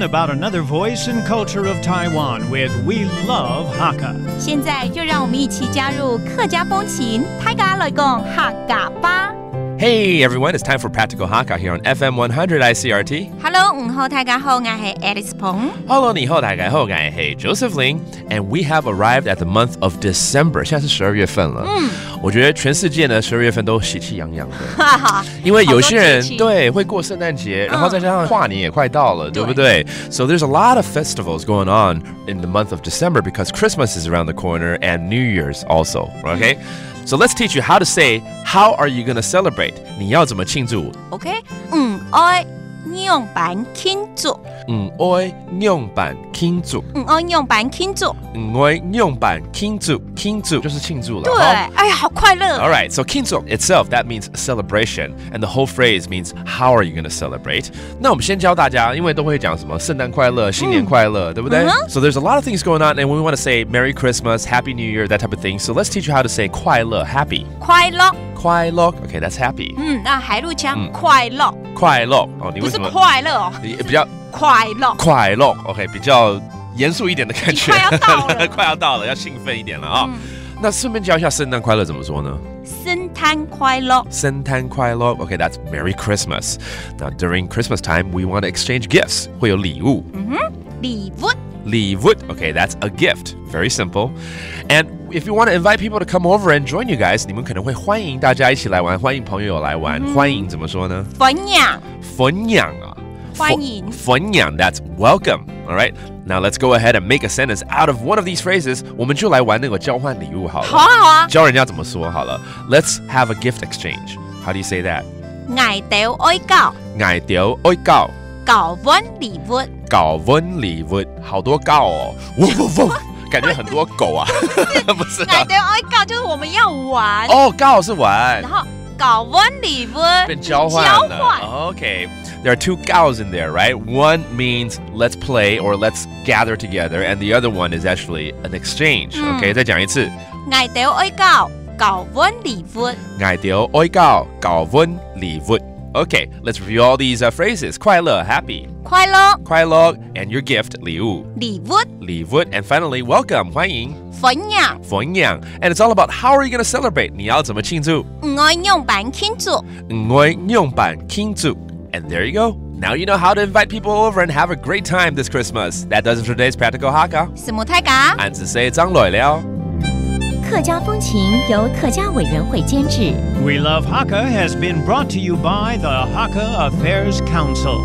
about another voice and culture of Taiwan with We Love Hakka. 现在就让我们一起加入客家风情，大家来讲客家吧。Hey everyone, it's time for Practical Hakka here on FM 100 Icrt. Hello， 好，大家好，我是 Alice 彭。Hello， 你好，大家好，我是 Joseph Ling, and we have arrived at the month of December. 现在是12月份了。我觉得全世界呢12月份都喜气洋洋的，因为有些人对会过圣诞节，然后再加上跨年也快到了，对不对？ So there's a lot of festivals going on in the month of December because Christmas is around the corner and New Year's also. Okay. So let's teach you how to say, how are you going to celebrate? 你要怎么庆祝 OK， 爱用板庆祝。爱用板庆祝。爱用板庆祝。爱用板庆祝。庆祝就是庆祝了。对，哎呀，好快乐。All right, so 庆祝 itself, that means celebration. And the whole phrase means, how are you going to celebrate? 那我们先教大家，因为都会讲什么圣诞快乐、新年快乐，对不对？ So there's a lot of things going on, and we want to say Merry Christmas, Happy New Year, that type of thing. So let's teach you how to say 快乐 happy. 快乐。快乐 Okay, that's happy. 那海陆腔快乐。快乐哦，你为什么？不是快乐哦，比较快乐。快乐 OK， 比较严肃一点的感觉。快要到了，快要到了，要兴奋一点了啊！那顺便教一下圣诞快乐怎么说呢？圣诞快乐。圣诞快乐 OK, that's Merry Christmas. Now during Christmas time, we want to exchange gifts. 会有礼物。礼物。礼物 Okay, that's a gift. Very simple. And if you want to invite people to come over and join you guys, 你们可能会欢迎大家一起来玩，欢迎朋友来玩。欢迎怎么说呢？欢迎。欢迎啊。欢迎。欢迎 That's welcome. All right. Now let's go ahead and make a sentence out of one of these phrases. 我们就来玩那个交换礼物好了。好啊好啊。教人家怎么说好了。Let's have a gift exchange. How do you say that? 爱到愛交。愛到愛交。交換禮物。交換禮物，好多狗哦。感觉很多狗啊。不是。愛到愛交就是我们要玩。哦，狗是玩。然后交換禮物变交换了。Okay. There are two cows in there, right? One means let's play or let's gather together, and the other one is actually an exchange. Okay, 再讲一次。愛到愛交，交換禮物。愛到愛交，交換禮物。Okay, let's review all these phrases. 快樂 happy. 快樂。快樂 and your gift 禮物。禮物。禮物 and finally welcome 歡迎。歡迎。歡迎 and it's all about how are you going to celebrate? 你要怎麼慶祝？愛用板慶祝。愛用板慶祝。And there you go. Now you know how to invite people over and have a great time this Christmas. That does it for today's Practical Hakka. 什麼大家？俺只係張來了。客家風情由客家委員會監製。We Love Hakka has been brought to you by the Hakka Affairs Council.